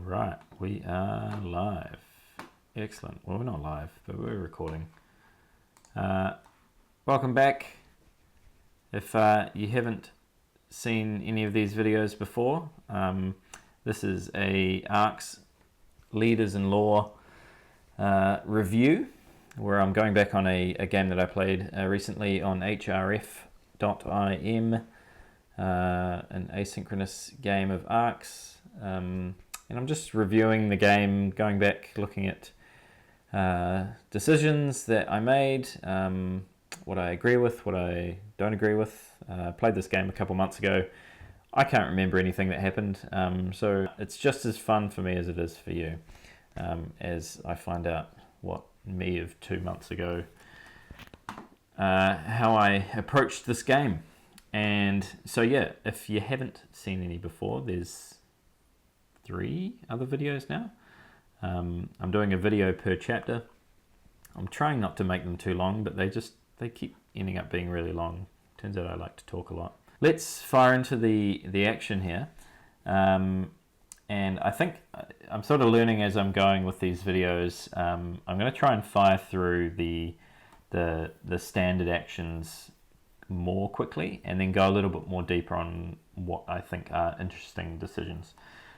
Right, we are live. Excellent. Well, we're not live, but we're recording. Welcome back. If you haven't seen any of these videos before, this is a ARC's Leaders in Law review, where I'm going back on a game that I played recently on hrf.im, an asynchronous game of ARCs. And I'm just reviewing the game, going back, looking at decisions that I made, what I agree with, what I don't agree with. I played this game a couple months ago. I can't remember anything that happened, so it's just as fun for me as it is for you, as I find out what me of 2 months ago, how I approached this game. And so yeah, if you haven't seen any before, there's 3 other videos now. I'm doing a video per chapter. I'm trying not to make them too long, but they keep ending up being really long. Turns out I like to talk a lot. Let's fire into the action here. And I think I'm sort of learning as I'm going with these videos. I'm going to try and fire through the standard actions more quickly, and then go a little bit more deeper on what I think are interesting decisions.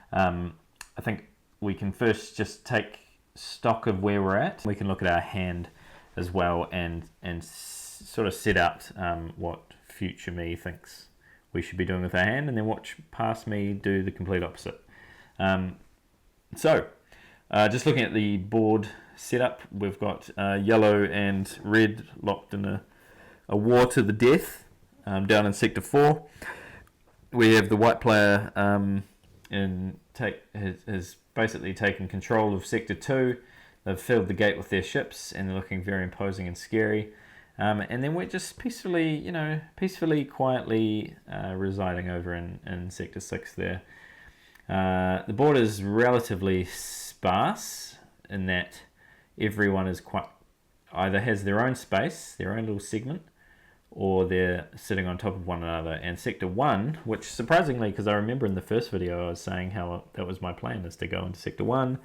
I think we can first just take stock of where we're at. We can look at our hand as well and sort of set out what future me thinks we should be doing with our hand, and then watch past me do the complete opposite. Just looking at the board setup, we've got yellow and red locked in a war to the death down in Sector 4. We have the white player has basically taken control of Sector 2. They've filled the gate with their ships, and they're looking very imposing and scary. And then we're just peacefully, quietly residing over in Sector 6 there. The board is relatively sparse in that everyone is either has their own space, their own little segment, or they're sitting on top of one another. And Sector 1, which surprisingly, because I remember in the first video I was saying how that was my plan, is to go into Sector 1.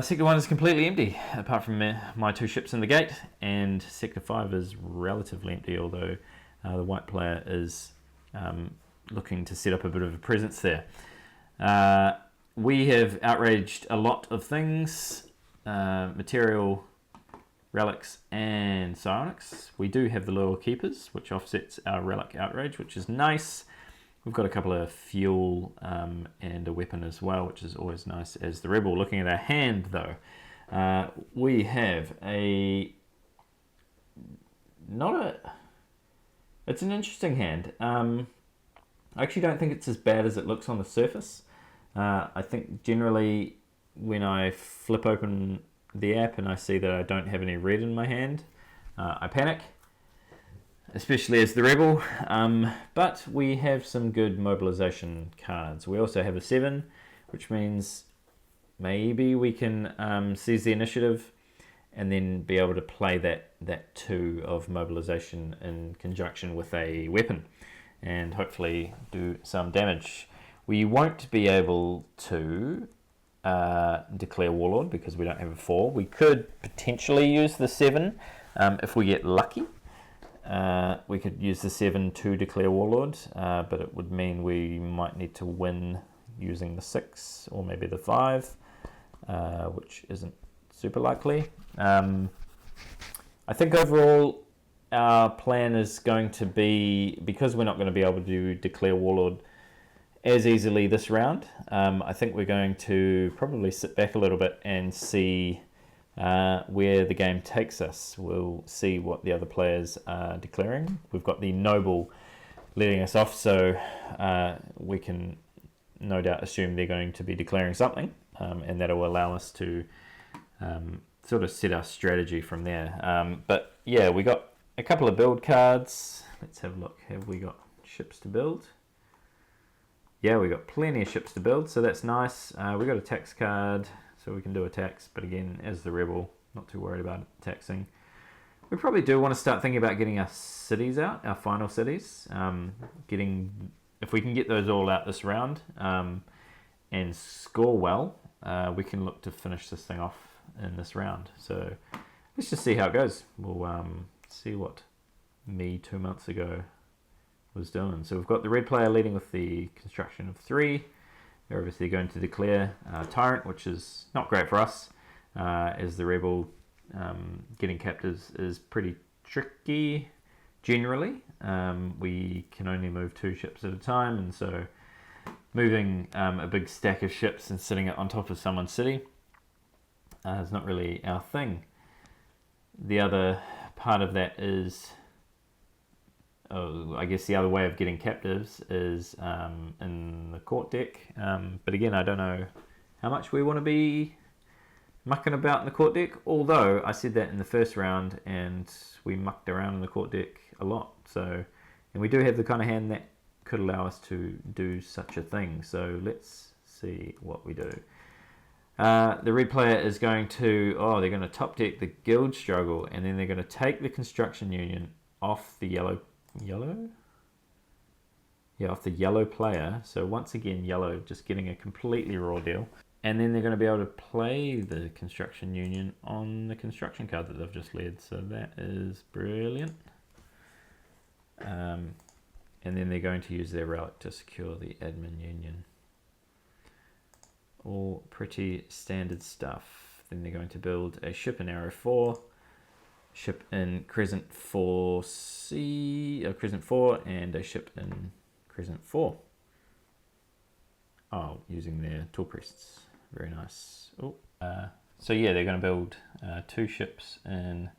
Sector 1 is completely empty, apart from my 2 ships in the gate, and Sector 5 is relatively empty, although the white player is looking to set up a bit of a presence there. We have outraged a lot of things, material, relics and psionics. We do have the loyal keepers, which offsets our relic outrage, which is nice. We've got a couple of fuel and a weapon as well, which is always nice as the rebel. Looking at our hand though, we have it's an interesting hand. I actually don't think it's as bad as it looks on the surface. I think generally when I flip open the app and I see that I don't have any red in my hand, I panic, especially as the rebel, but we have some good mobilization cards. We also have a 7, which means maybe we can seize the initiative and then be able to play that 2 of mobilization in conjunction with a weapon and hopefully do some damage. We won't be able to declare Warlord because we don't have a 4. We could potentially use the 7 if we get lucky. We could use the 7 to declare Warlord, but it would mean we might need to win using the 6 or maybe the 5, which isn't super likely. I think overall our plan is going to be, because we're not going to be able to declare Warlord as easily this round, I think we're going to probably sit back a little bit and see where the game takes us. We'll see what the other players are declaring. We've got the Noble leading us off, so we can no doubt assume they're going to be declaring something, and that will allow us to sort of set our strategy from there. But yeah, we got a couple of build cards. Let's have a look. Have we got ships to build? Yeah, we got plenty of ships to build, so that's nice. We got a tax card, so we can do a tax, but again, as the rebel, not too worried about taxing. We probably do want to start thinking about getting our cities out, our final cities. If we can get those all out this round, and score well, we can look to finish this thing off in this round. So let's just see how it goes. We'll see what me 2 months ago was doing. So we've got the red player leading with the construction of 3. They're obviously going to declare Tyrant, which is not great for us, as the rebel getting captives is pretty tricky generally. We can only move 2 ships at a time, and so moving a big stack of ships and sitting it on top of someone's city is not really our thing. The other part of that is, I guess the other way of getting captives is in the court deck. But again, I don't know how much we want to be mucking about in the court deck, although I said that in the first round and we mucked around in the court deck a lot. So, and we do have the kind of hand that could allow us to do such a thing. So let's see what we do. The red player is going to, they're going to top deck the Guild Struggle, and then they're going to take the Construction Union off the yellow? Yeah, off the yellow player. So once again, yellow just getting a completely raw deal. And then they're going to be able to play the Construction Union on the construction card that they've just led. So that is brilliant. And then they're going to use their relic to secure the Admin Union. All pretty standard stuff. Then they're going to build a ship in Arrow 4, ship in Crescent 4C, Crescent 4, and a ship in Crescent 4. Using their Tool Priests. Very nice. So yeah, they're going to build 2 ships in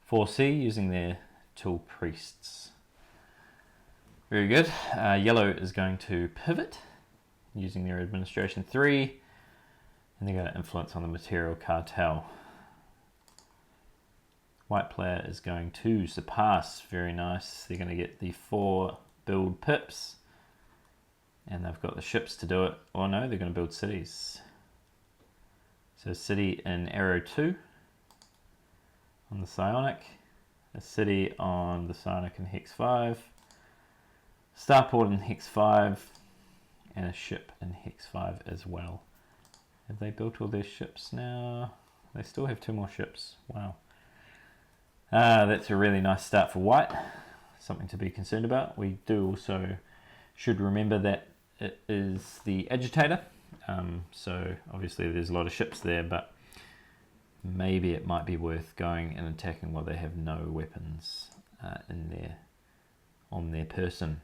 4C using their Tool Priests. Very good. Yellow is going to pivot using their Administration 3, and they're going to influence on the Material Cartel. White player is going to surpass. Very nice. They're going to get the 4 build pips, and they've got the ships to do it. Oh no, they're going to build cities. So city in Arrow 2 on the Psionic, a city on the Psionic in Hex 5, Starport in Hex 5, and a ship in Hex 5 as well. Have they built all their ships now? They still have 2 more ships. Wow. That's a really nice start for white. Something to be concerned about. We do also should remember that it is the Agitator. So obviously there's a lot of ships there, but maybe it might be worth going and attacking while they have no weapons on their person.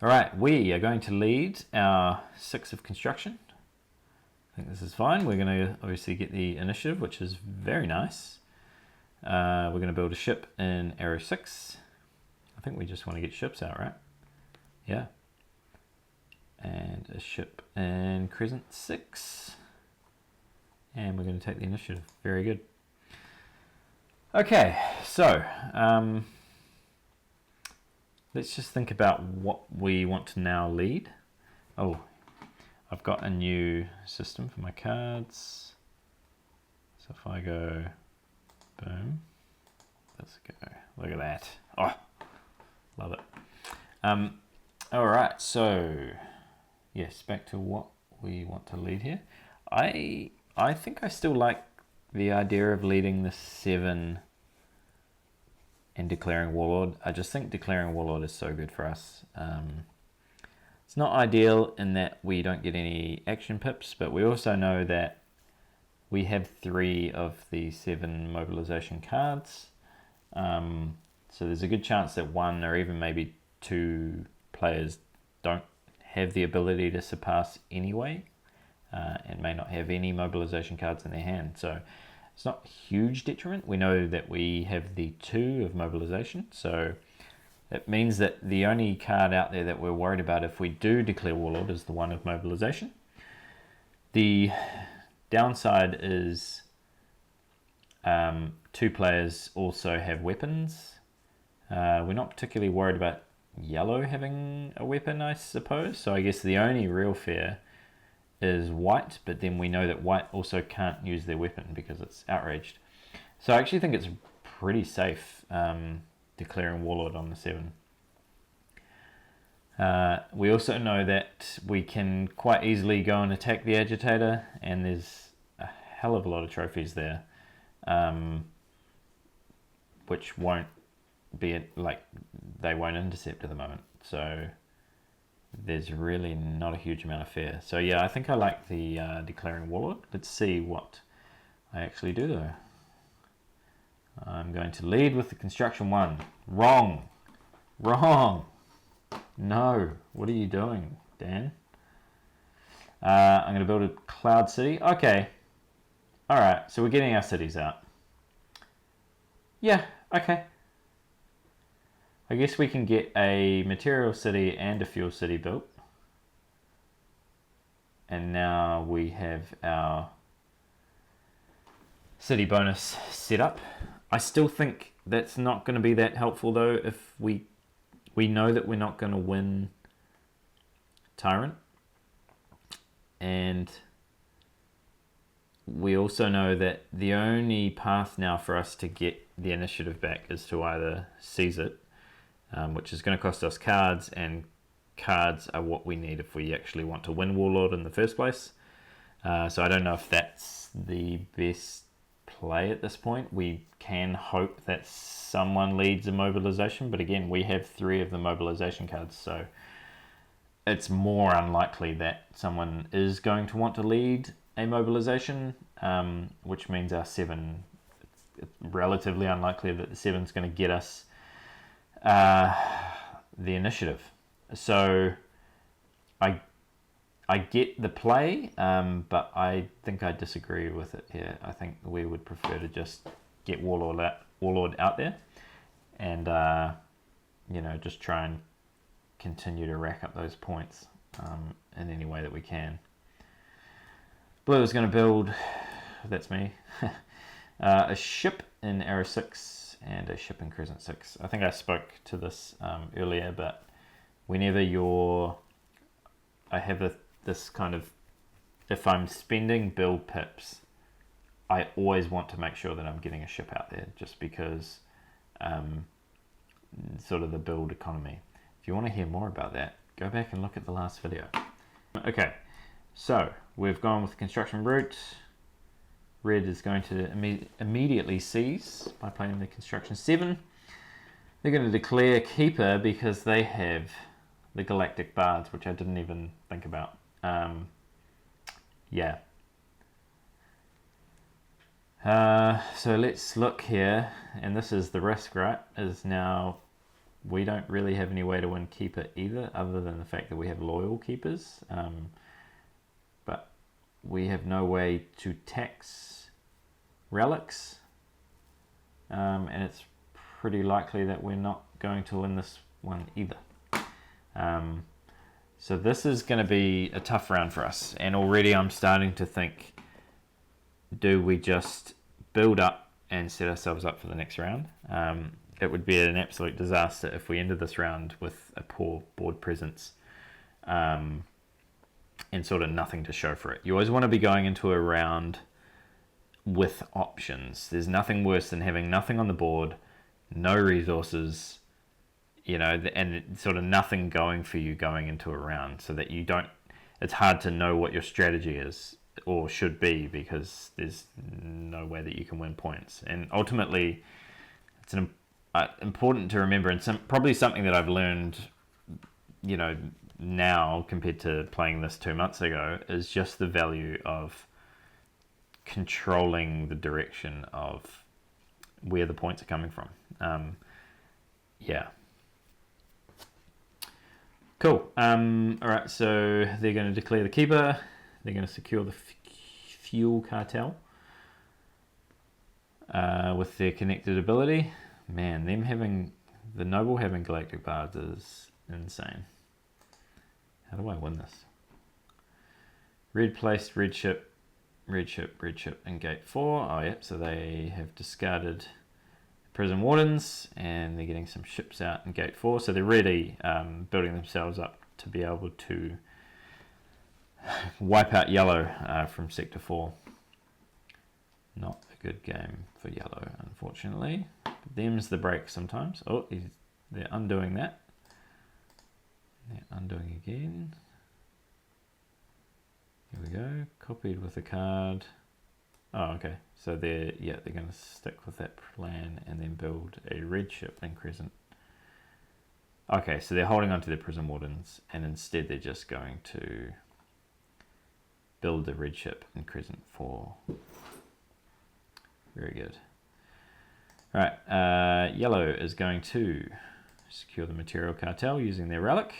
Alright, we are going to lead our 6 of construction. I think this is fine. We're going to obviously get the initiative, which is very nice. We're going to build a ship in Arrow 6. I think we just want to get ships out, right? Yeah. And a ship in Crescent 6. And we're going to take the initiative. Very good. Okay, so let's just think about what we want to now lead. I've got a new system for my cards. So if I go, boom, let's go. Look at that. Oh, love it. All right, so yes, back to what we want to lead here. I think I still like the idea of leading the 7 and declaring Warlord. I just think declaring Warlord is so good for us. It's not ideal in that we don't get any action pips, but we also know that we have 3 of the 7 mobilization cards. So there's a good chance that 1 or even maybe 2 players don't have the ability to surpass anyway, and may not have any mobilization cards in their hand. So it's not a huge detriment. We know that we have the 2 of mobilization, so it means that the only card out there that we're worried about if we do declare Warlord is the 1 of mobilization. The downside is 2 players also have weapons. We're not particularly worried about yellow having a weapon, I suppose. So I guess the only real fear is white, but then we know that white also can't use their weapon because it's outraged. So I actually think it's pretty safe declaring Warlord on the 7. We also know that we can quite easily go and attack the agitator, and there's a hell of a lot of trophies there, which won't be they won't intercept at the moment. So there's really not a huge amount of fear. So yeah, I think I like the declaring warlord. Let's see what I actually do though. I'm going to lead with the construction 1. Wrong. No, what are you doing, Dan? I'm going to build a cloud city. Okay. Alright, so we're getting our cities out. Yeah, okay. I guess we can get a material city and a fuel city built. And now we have our city bonus set up. I still think that's not going to be that helpful though if we know that we're not going to win Tyrant. And we also know that the only path now for us to get the initiative back is to either seize it, which is going to cost us cards, and cards are what we need if we actually want to win Warlord in the first place. So I don't know if that's the best play at this point. We can hope that someone leads a mobilization, but again, we have 3 of the mobilization cards, so it's more unlikely that someone is going to want to lead a mobilization, which means our 7, it's relatively unlikely that the 7 is going to get us the initiative. So I get the play, but I think I disagree with it here. I think we would prefer to just get Warlord out there and just try and continue to rack up those points in any way that we can. Blue is going to build, that's me, a ship in Arrow 6 and a ship in Crescent 6. I think I spoke to this earlier, but whenever I have this kind of, if I'm spending build pips, I always want to make sure that I'm getting a ship out there, just because sort of the build economy. If you want to hear more about that, go back and look at the last video. Okay, so we've gone with the construction route. Red is going to immediately seize by playing the construction 7. They're going to declare Keeper because they have the Galactic Bards, which I didn't even think about. Yeah. So let's look here, and this is the risk, right? Is now we don't really have any way to win Keeper either, other than the fact that we have loyal Keepers. But we have no way to tax relics, and it's pretty likely that we're not going to win this one either. So this is going to be a tough round for us, and already I'm starting to think, do we just build up and set ourselves up for the next round? It would be an absolute disaster if we ended this round with a poor board presence and sort of nothing to show for it. You always want to be going into a round with options. There's nothing worse than having nothing on the board, no resources, and sort of nothing going for you going into a round, so that you don't, it's hard to know what your strategy is or should be, because there's no way that you can win points. And ultimately, it's important to remember, and probably something that I've learned, now compared to playing this 2 months ago, is just the value of controlling the direction of where the points are coming from. Yeah. Cool. Alright, so they're going to declare the Keeper. They're going to secure the fuel cartel with their connected ability. Man, the Noble having Galactic Bards is insane. How do I win this? Red placed red ship, in gate 4. Oh, yep, so they have discarded Prison Wardens, and they're getting some ships out in gate 4. So they're really building themselves up to be able to wipe out yellow from sector 4. Not a good game for yellow, unfortunately. But them's the break sometimes. Oh, they're undoing that. They're undoing again. Here we go, copied with a card. Oh, okay, so they're going to stick with that plan and then build a red ship in Crescent. Okay, so they're holding on to their Prison Wardens, and instead they're just going to build the red ship in Crescent 4. Very good. Alright, yellow is going to secure the Material Cartel using their relic.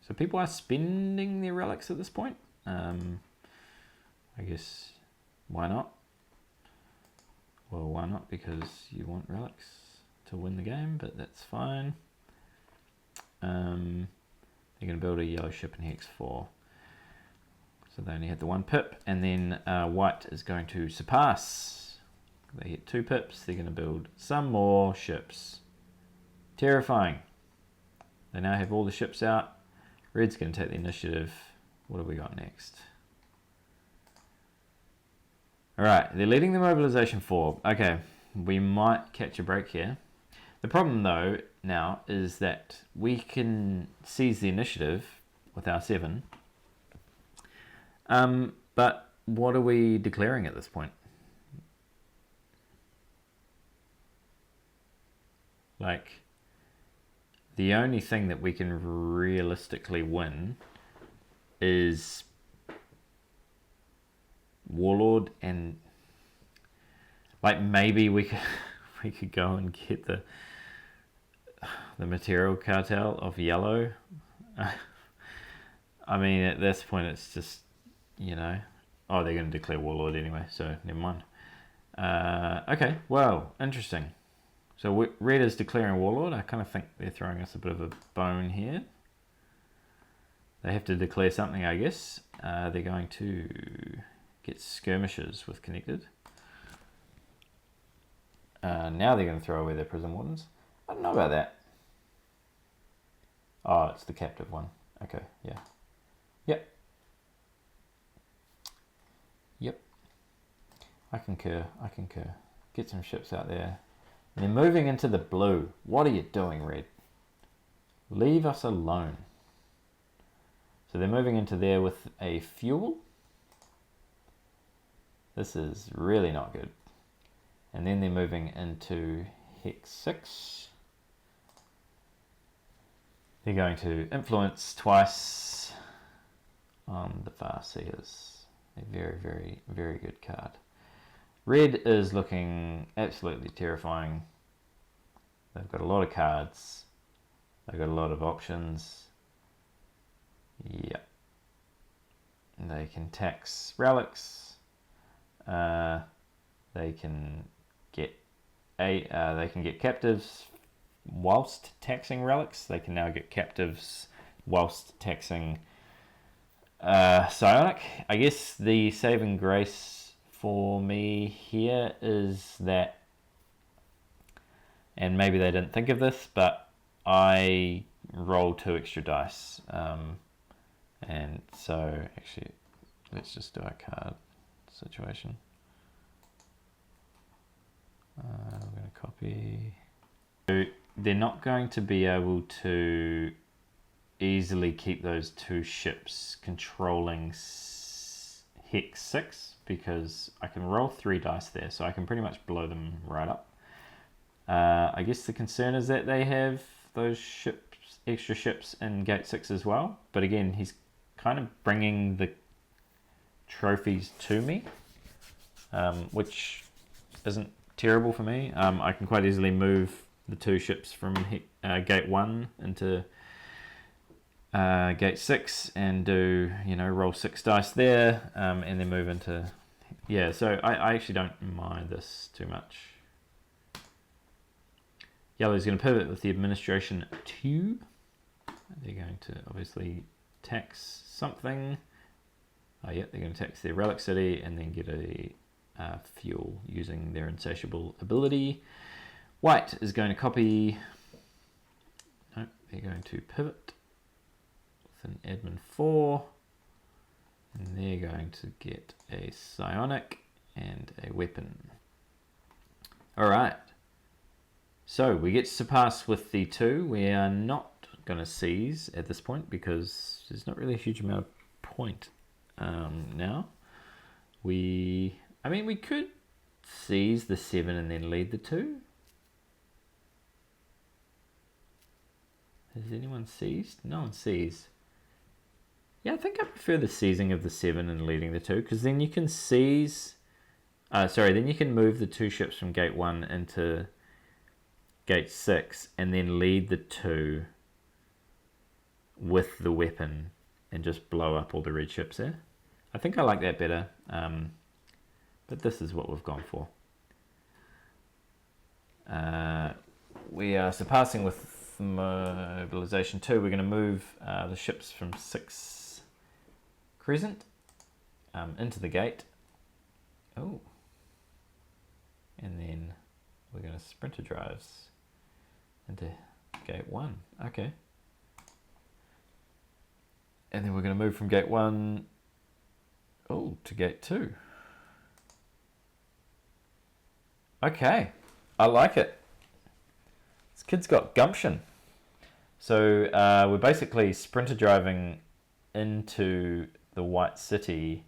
So people are spending their relics at this point. I guess, why not? Well, why not? Because you want relics to win the game, but that's fine. They're going to build a yellow ship in Hex 4. So they only had the 1 pip, and then white is going to surpass. They get 2 pips, they're going to build some more ships. Terrifying. They now have all the ships out. Red's going to take the initiative. What have we got next? Alright, they're leading the mobilization 4. Okay, we might catch a break here. The problem though now is that we can seize the initiative with our 7. But what are we declaring at this point? Like, the only thing that we can realistically win is Warlord, and like maybe we could go and get the Material Cartel of yellow. I mean, at this point it's just, you know, oh, they're going to declare Warlord anyway, so never mind. Okay, well, interesting. So red is declaring Warlord. I kind of think they're throwing us a bit of a bone here. They have to declare something, I guess. They're going to get skirmishers with connected. Now they're going to throw away their Prison Wardens. I don't know about that. Oh, it's the captive one. Okay, yeah. Yep. Yep. I concur. Get some ships out there. And they're moving into the blue. What are you doing, red? Leave us alone. So they're moving into there with a fuel. This is really not good. And then they're moving into Hex 6. They're going to influence twice on the Farseers. A very, very, very good card. Red is looking absolutely terrifying. They've got a lot of cards. They've got a lot of options. Yep. They can tax relics. They can get captives whilst taxing relics. They can now get captives whilst taxing psionic. I guess the saving grace for me here is that, and maybe they didn't think of this, but I roll 2 extra dice, and so actually let's just do our card situation. We're going to copy. So they're not going to be able to easily keep those 2 ships controlling Hex 6 because I can roll 3 dice there, so I can pretty much blow them right up. I guess the concern is that they have those extra ships in Gate 6 as well, but again, he's kind of bringing the trophies to me, which isn't terrible for me. I can quite easily move the 2 ships from Gate 1 into Gate 6 and do, roll 6 dice there, and then move into, so I actually don't mind this too much. Yellow's going to pivot with the administration 2. They're going to obviously tax something. Oh yeah, they're going to tax their relic city and then get a fuel using their insatiable ability. White is going to copy. No, they're going to pivot with an admin 4, and they're going to get a psionic and a weapon. All right. So we get to surpass with the 2. We are not going to seize at this point because there's not really a huge amount of point now. We could seize the 7 and then lead the 2. Has anyone seized? No one seized. Yeah, I think I prefer the seizing of the 7 and leading the 2, because then you can seize... then you can move the 2 ships from gate 1 into gate 6 and then lead the 2 with the weapon and just blow up all the red ships there. I think I like that better, but this is what we've gone for. We are surpassing with mobilization 2. We're going to move the ships from 6 crescent into the gate. Oh, and then we're going to sprinter drives into gate 1. Okay, and then we're going to move from gate 1 to gate 2. Okay, I like it. This kid's got gumption. So we're basically sprinter driving into the White City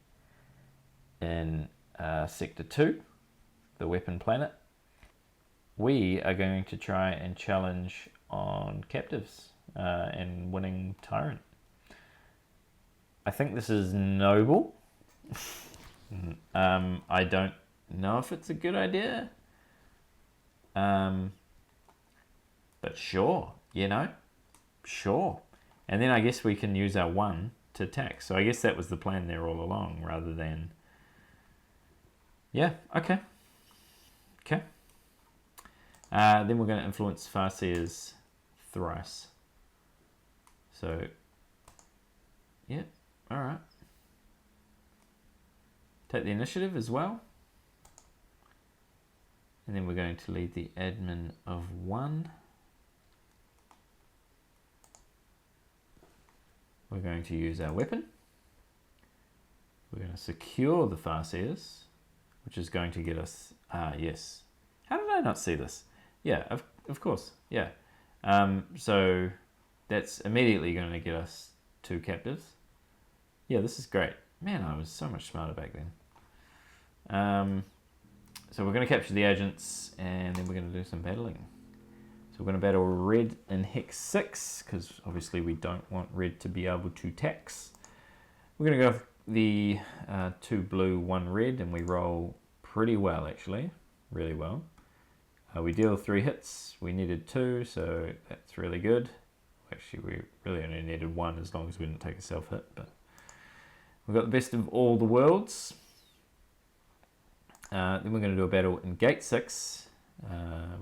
in Sector 2, the weapon planet. We are going to try and challenge on captives and winning Tyrant. I think this is noble. I don't know if it's a good idea. But sure, sure. And then I guess we can use our 1 to attack. So I guess that was the plan there all along, rather than... Yeah, okay. Okay. Then we're going to influence Farseer's thrice. So, yeah, alright. Take the initiative as well. And then we're going to lead the admin of 1. We're going to use our weapon. We're going to secure the Farseers, which is going to get us... yes. How did I not see this? Yeah, of course, yeah. So that's immediately going to get us 2 captives. Yeah, this is great. Man, I was so much smarter back then. So we're going to capture the agents, and then we're going to do some battling. So we're going to battle red in Hex 6, because obviously we don't want red to be able to tax. We're going to go with the 2 blue, 1 red, and we roll pretty well, actually. Really well. We deal 3 hits. We needed 2, so that's really good. Actually, we really only needed 1 as long as we didn't take a self-hit. But we've got the best of all the worlds. Then we're going to do a battle in Gate 6.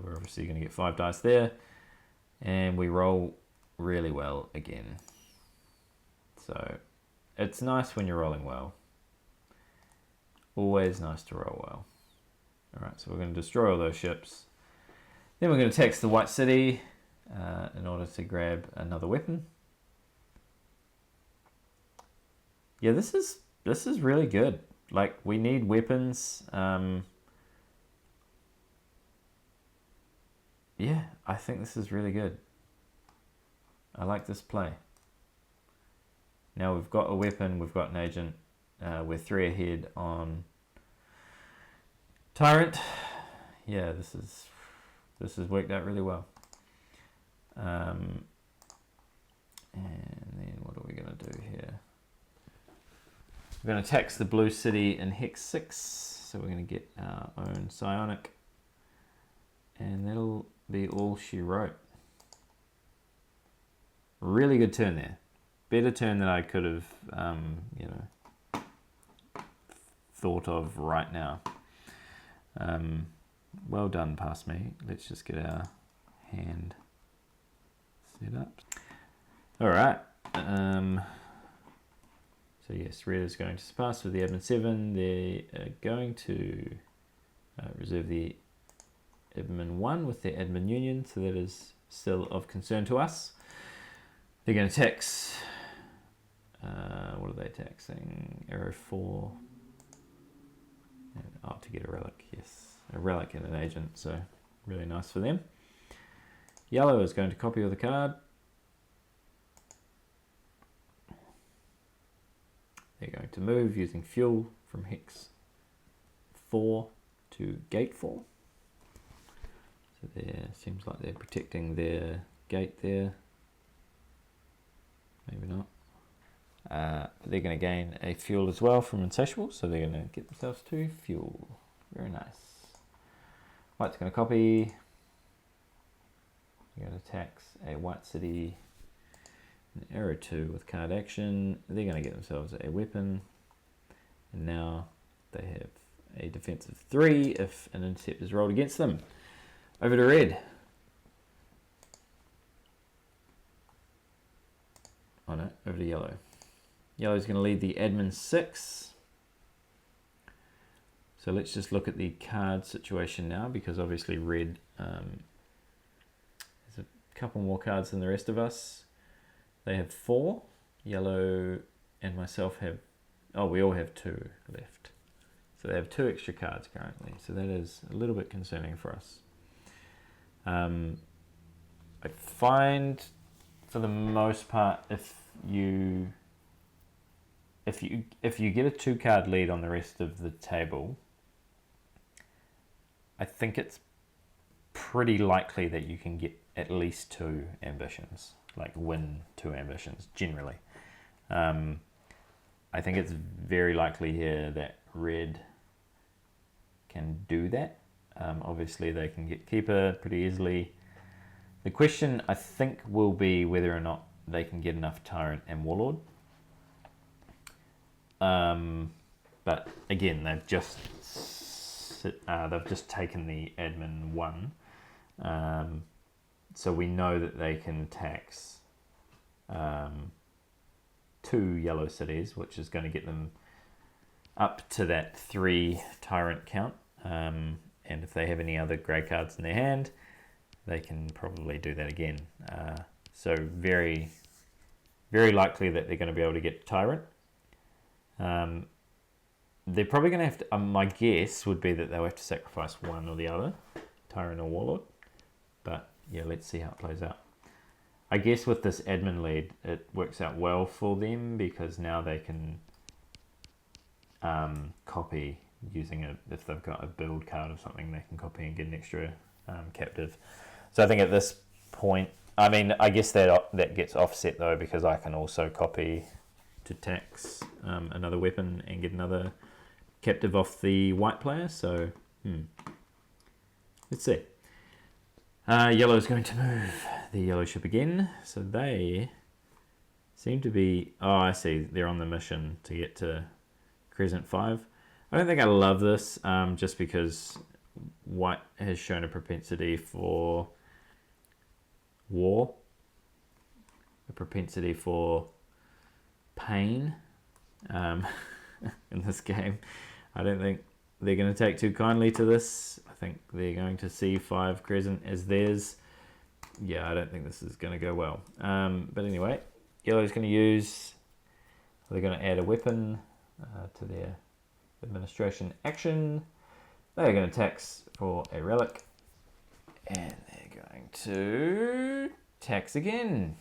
We're obviously going to get 5 dice there. And we roll really well again. So it's nice when you're rolling well. Always nice to roll well. Alright, so we're going to destroy all those ships. Then we're going to tax the White City in order to grab another weapon. Yeah, this is really good. Like, we need weapons. Yeah, I think this is really good. I like this play. Now we've got a weapon, we've got an agent. We're 3 ahead on Tyrant. Yeah, this has worked out really well. And then what are we going to do here? We're going to tax the blue city in Hex 6. So we're going to get our own psionic. And that'll be all she wrote. Really good turn there. Better turn than I could have, thought of right now. Well done past me. Let's just get our hand set up. All right. So yes, red is going to surpass with the admin 7. They are going to reserve the admin 1 with the admin union, so that is still of concern to us. They're going to tax, what are they taxing? Arrow 4. And, to get a relic, yes. A relic and an agent, so really nice for them. Yellow is going to copy the card. they're going to move using fuel from hex 4 to gate 4. So there seems like they're protecting their gate there. Maybe not. They're going to gain a fuel as well from Insatiable, so they're going to get themselves 2 fuel. Very nice. White's going to copy. They're going to tax a White City, an arrow 2 with card action. They're going to get themselves a weapon, and now they have a defensive 3 if an intercept is rolled against them. Over to red. Oh no, over to yellow. Yellow's going to lead the admin 6. So let's just look at the card situation now, because obviously red has a couple more cards than the rest of us. They have 4. Yellow and myself have, oh, we all have 2 left. So they have 2 extra cards currently. So that is a little bit concerning for us. I find, for the most part, if you get a 2 card lead on the rest of the table, I think it's pretty likely that you can get at least 2 ambitions, like win 2 ambitions generally. I think it's very likely here that red can do that. Obviously they can get keeper pretty easily. The question I think will be whether or not they can get enough tyrant and warlord. But again, they've just taken the admin 1, so we know that they can tax 2 yellow cities, which is going to get them up to that 3 tyrant count. And if they have any other grey cards in their hand, they can probably do that again. So very, very likely that they're going to be able to get tyrant. They're probably going to have to, my guess would be that they'll have to sacrifice one or the other, tyrant or warlord. But yeah, let's see how it plays out. I guess with this admin lead, it works out well for them, because now they can copy using if they've got a build card or something, they can copy and get an extra captive. So I think at this point, I mean, I guess that gets offset though, because I can also copy to tax another weapon and get another captive off the white player. So let's see. Yellow is going to move the yellow ship again. So they seem to be, oh, I see, they're on the mission to get to Crescent 5. I don't think I love this, just because white has shown a propensity for war, a propensity for pain in this game. I don't think they're going to take too kindly to this. I think they're going to see 5 Crescent as theirs. Yeah, I don't think this is going to go well. But anyway, yellow's going to use, they're going to add a weapon to their administration action. They're going to tax for a relic, and they're going to tax again.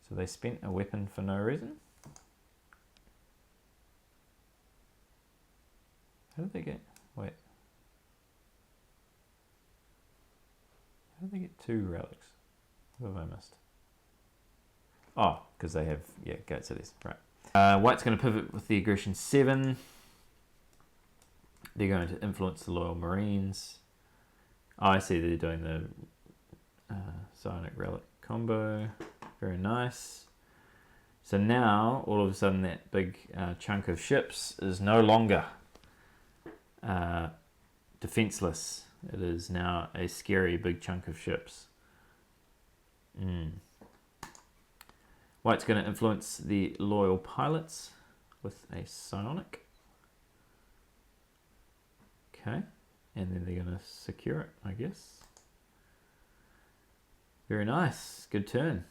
So they spent a weapon for no reason. How did they get, wait, how did they get 2 relics? What have I missed? Oh, because they have, yeah, gate cities, right. White's going to pivot with the aggression 7. They're going to influence the Loyal Marines. Oh, I see they're doing the Psionic Relic combo. Very nice. So now, all of a sudden, that big chunk of ships is no longer defenseless. It is now a scary big chunk of ships. White's going to influence the Loyal Pilots with a Psionic. Okay, and then they're going to secure it, I guess. Very nice, good turn.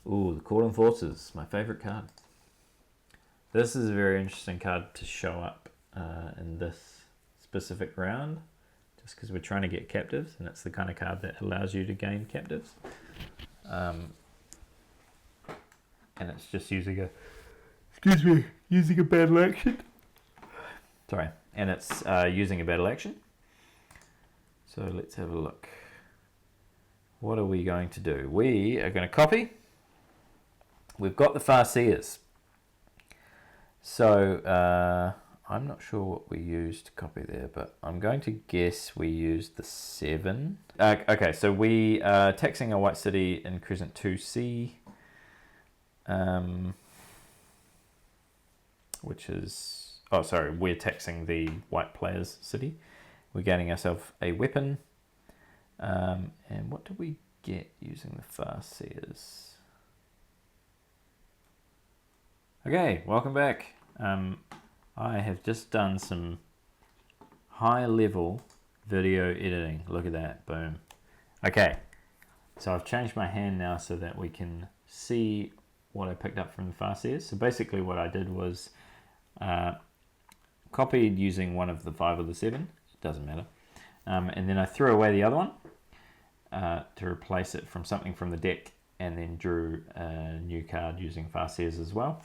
Ooh, the Court Enforcers, my favourite card. This is a very interesting card to show up in this specific round, just because we're trying to get captives, and it's the kind of card that allows you to gain captives. and it's just using a battle action. Sorry, and it's using a battle action. So let's have a look. What are we going to do? We are going to copy. We've got the farseers. So I'm not sure what we used to copy there, but I'm going to guess we used the 7. Okay, so we are taxing a white city in Crescent 2C, which is, oh sorry, we're taxing the white player's city. We're gaining ourselves a weapon. And what do we get using the farseers? Okay, welcome back. I have just done some high level video editing. Look at that, boom. Okay, so I've changed my hand now so that we can see what I picked up from the farseers. So basically what I did was copied using one of the 5 or the 7, it doesn't matter. And then I threw away the other one to replace it from something from the deck, and then drew a new card using farseers as well.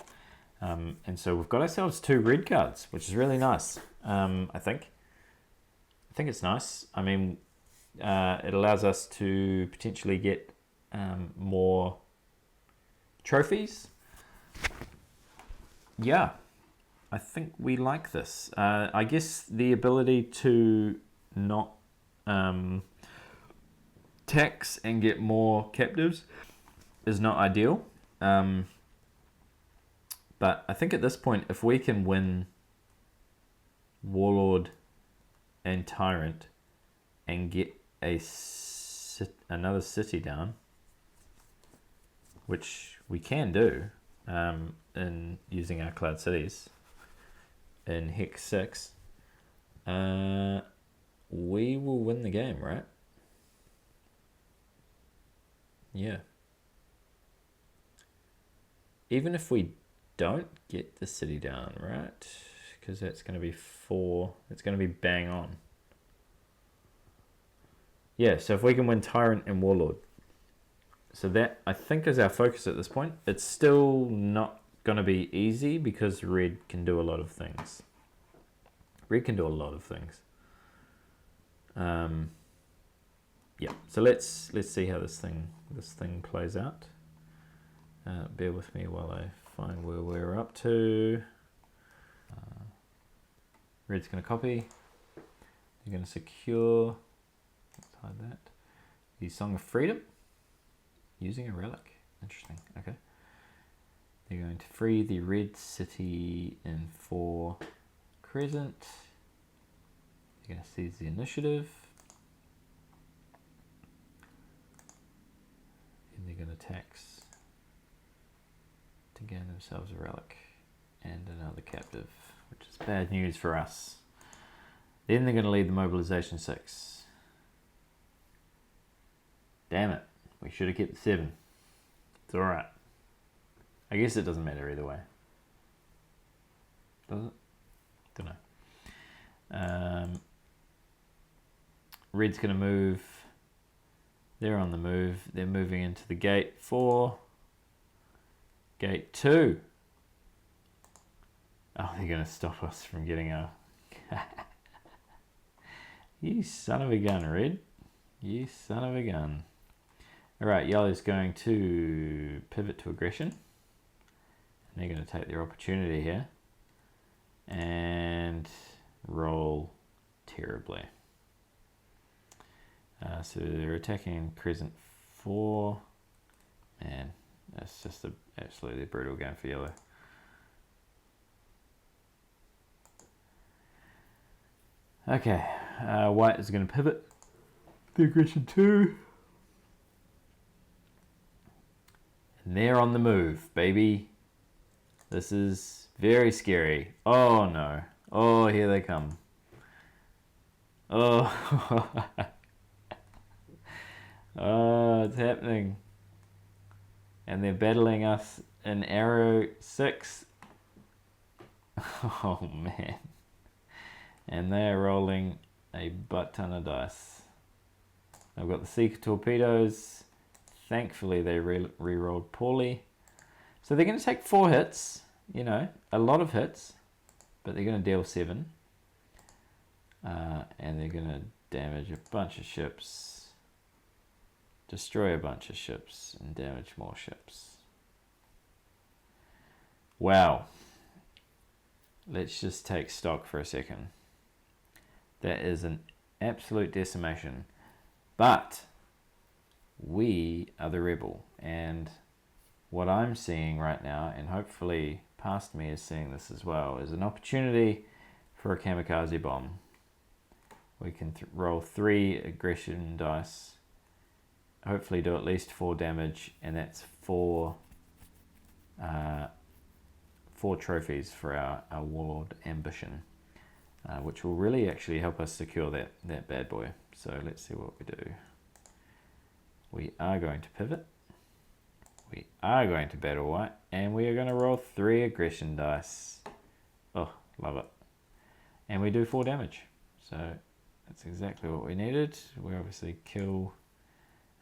And so we've got ourselves 2 red cards, which is really nice. I think it's nice. I mean, it allows us to potentially get more trophies. Yeah, I think we like this. I guess the ability to not tax and get more captives is not ideal. But I think at this point, if we can win Warlord and Tyrant and get another city down, which we can do in using our Cloud Cities in Hex 6, we will win the game, right? Yeah. Even if we don't get the city down, right? Because that's going to be 4. It's going to be bang on. Yeah, so if we can win Tyrant and Warlord. So that, I think, is our focus at this point. It's still not going to be easy because red can do a lot of things. Red can do a lot of things. Yeah, so let's see how this thing plays out. Bear with me while I find where we're up to. Red's going to copy. They're going to secure. Let's hide that. The Song of Freedom. Using a relic. Interesting. Okay. They're going to free the red city in 4 Crescent. They're going to seize the initiative. And they're going to tax to gain themselves a relic and another captive, which is bad news for us. Then they're going to lead the mobilization 6. Damn it, we should have kept the 7. It's alright. I guess it doesn't matter either way. Does it? Don't know. Red's going to move. They're on the move. They're moving into the gate 4. Gate 2. Oh, they're going to stop us from getting our... You son of a gun, Red. You son of a gun. Alright, Yellow's going to pivot to aggression. And they're going to take their opportunity here. And roll terribly. So they're attacking Crescent 4. Man, that's just an absolutely brutal game for Yellow. Okay, White is going to pivot the aggression 2. And they're on the move, baby. This is very scary. Oh no. Oh, here they come. Oh. Oh, it's happening. And they're battling us in Arrow 6. Oh man. And they are rolling a butt ton of dice. I've got the Seeker torpedoes. Thankfully they re-rolled poorly. So they're going to take 4 hits, you know, a lot of hits, but they're going to deal 7. And they're going to damage a bunch of ships, destroy a bunch of ships, and damage more ships. Wow. Let's just take stock for a second. That is an absolute decimation. But we are the rebel, and what I'm seeing right now, and hopefully past me is seeing this as well, is an opportunity for a kamikaze bomb. We can roll 3 aggression dice, hopefully do at least 4 damage, and that's 4 trophies for our warlord ambition, which will really actually help us secure that bad boy. So let's see what we do. We are going to pivot. We are going to battle white, and we are going to roll 3 aggression dice. Oh, love it. And we do 4 damage. So that's exactly what we needed. We obviously kill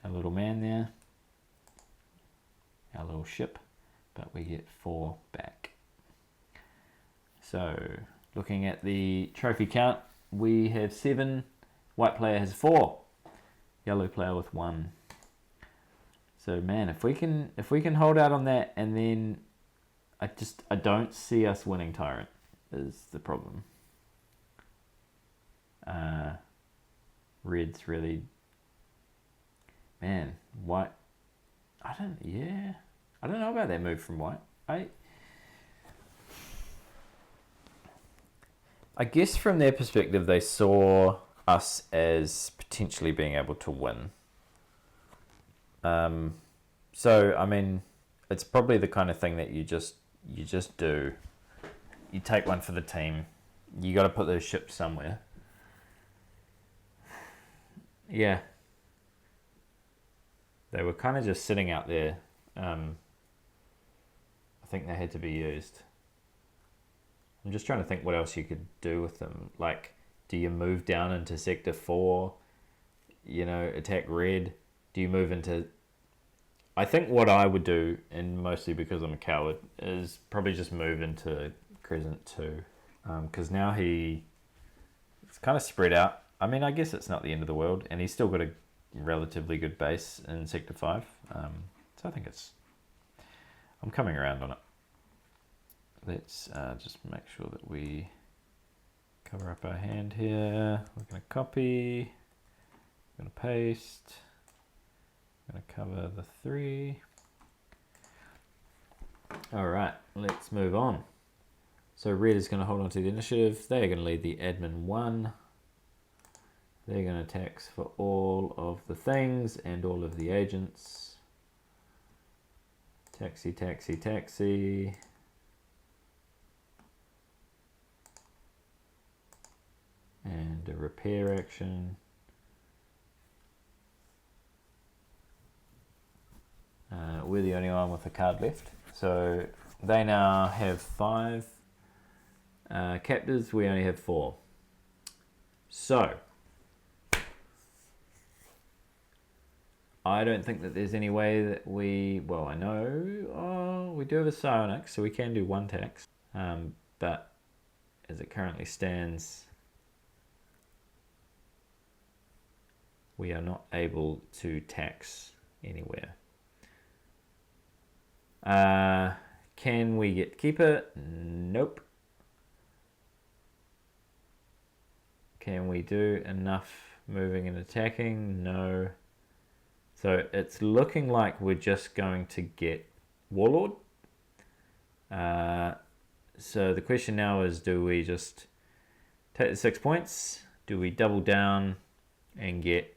our little man there, our little ship, but we get 4 back. So looking at the trophy count, we have 7, white player has 4, yellow player with 1. So man, if we can hold out on that, and then I don't see us winning Tyrant is the problem. Red's really, man, white. I don't know about that move from white. I guess from their perspective, they saw us as potentially being able to win. So I mean, it's probably the kind of thing that you just do. You take one for the team. You got to put those ships somewhere. Yeah. They were kind of just sitting out there. I think they had to be used. I'm just trying to think what else you could do with them. Like, do you move down into Sector 4? You know, attack red? Do you move into... I think what I would do, and mostly because I'm a coward, is probably just move into Crescent 2. Because now it's kind of spread out. I mean, I guess it's not the end of the world, and he's still got a relatively good base in Sector 5. So I think I'm coming around on it. Let's just make sure that we cover up our hand here. We're going to copy, we're going to paste, we're going to cover the 3. Alright, let's move on. So red is going to hold on to the initiative. They are going to lead the admin 1. They're going to tax for all of the things and all of the agents. Taxi, taxi, taxi. And a repair action. We're the only one with a card left. So they now have 5 captors. We only have 4. So I don't think that there's any way that well, I know we do have a psionic, so we can do 1 tax. But as it currently stands, we are not able to tax anywhere. Can we get keeper? Nope. Can we do enough moving and attacking? No. So it's looking like we're just going to get Warlord. So the question now is, do we just take the 6 points? Do we double down and get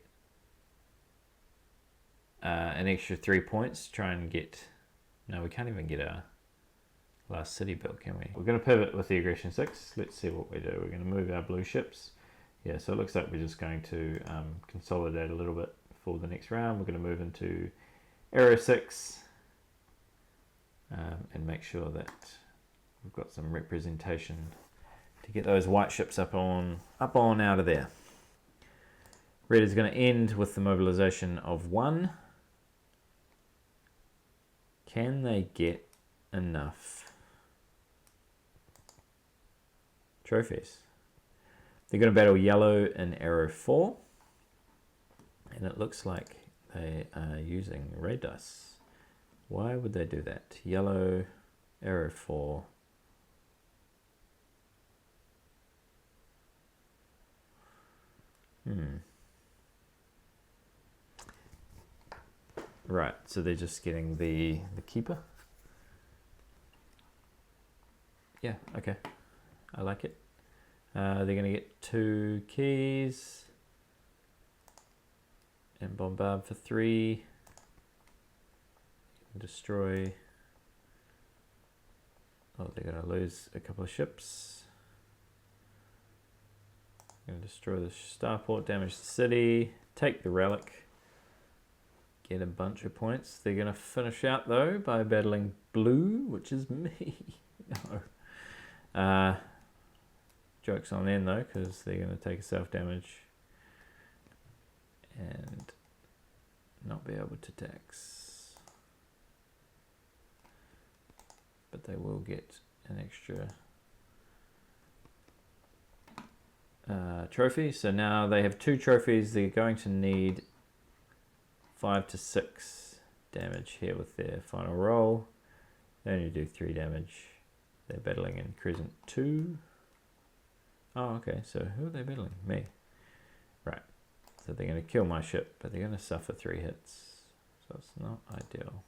an extra 3 points? Try and get... No, we can't even get our last city built, can we? We're going to pivot with the aggression 6. Let's see what we do. We're going to move our blue ships. Yeah, so it looks like we're just going to consolidate a little bit for the next round. We're going to move into Arrow 6 and make sure that we've got some representation to get those white ships up on out of there. Red is going to end with the mobilization of 1. Can they get enough trophies. They're going to battle yellow in arrow 4. And it looks like they are using raid dice. Why would they do that? Yellow, arrow 4. Right, so they're just getting the keeper. Yeah, okay. I like it. They're going to get 2 keys. And bombard for 3. Destroy. Oh, they're going to lose a couple of ships. Going to destroy the starport, damage the city, take the relic, get a bunch of points. They're going to finish out though by battling blue, which is me. No. Joke's on them though, because they're going to take a self-damage and not be able to tax. But they will get an extra trophy. So now they have 2 trophies. They're going to need 5 to 6 damage here with their final roll. They only do 3 damage. They're battling in Crescent 2. Oh, okay. So who are they battling? Me. Right. So they're going to kill my ship, but they're going to suffer 3 hits. So it's not ideal.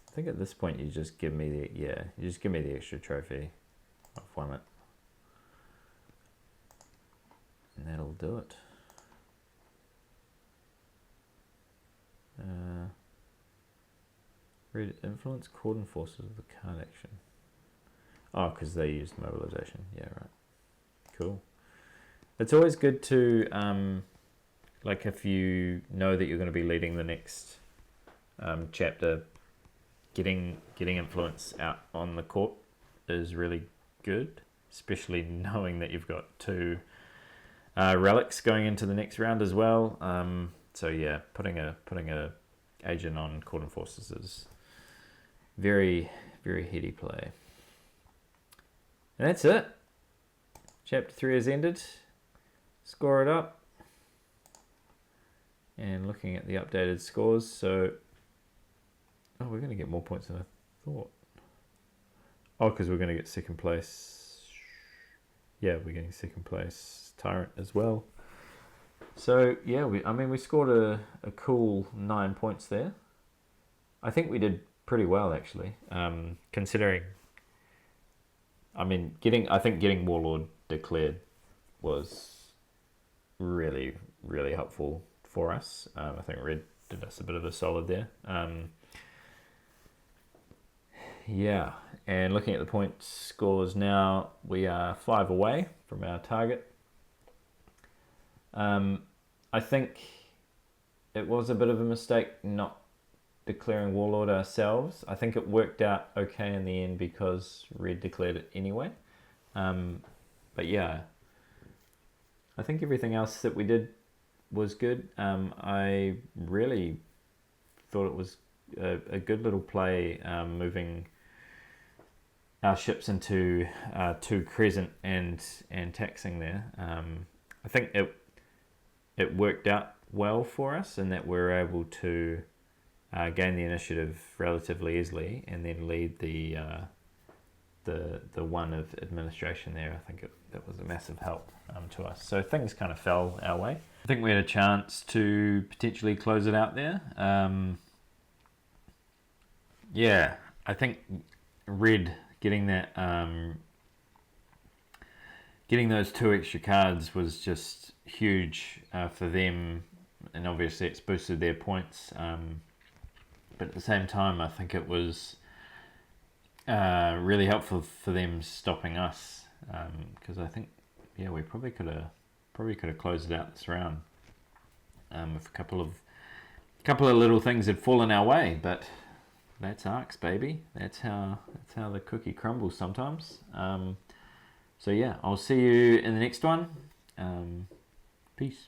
I think at this point you just give me the, you just give me the extra trophy. I've won it. And that'll do it. Read influence cordon forces with the card action. Oh, because they used mobilization. Yeah, right. Cool. It's always good to, like if you know that you're going to be leading the next chapter, getting influence out on the court is really good, especially knowing that you've got 2 relics going into the next round as well. So yeah, putting a agent on cordon forces is very, very heady play. And that's it. Chapter 3 has ended. Score it up. And looking at the updated scores, so oh, we're going to get more points than I thought. Oh, because we're going to get 2nd place. Yeah, we're getting 2nd place Tyrant as well. So yeah, we scored a cool 9 points there. I think we did pretty well actually, considering. I think getting Warlord declared was really, really helpful for us. I think Red did us a bit of a solid there. Yeah, and looking at the point scores now, we are 5 away from our target. I think it was a bit of a mistake not declaring Warlord ourselves. I think it worked out okay in the end because Red declared it anyway. But yeah, I think everything else that we did was good. I really thought it was a good little play, moving our ships into 2 Crescent and taxing there. I think it worked out well for us in that we're able to gain the initiative relatively easily and then lead the one of administration there. I think that was a massive help to us. So things kind of fell our way. I think we had a chance to potentially close it out there. Yeah, I think Red getting that, getting those 2 extra cards was just huge for them, and obviously it's boosted their points. But at the same time, I think it was really helpful for them stopping us, because I think we probably could have closed it out this round if a couple of little things had fallen our way. But that's Arcs, baby. That's how the cookie crumbles sometimes. So yeah, I'll see you in the next one. Peace.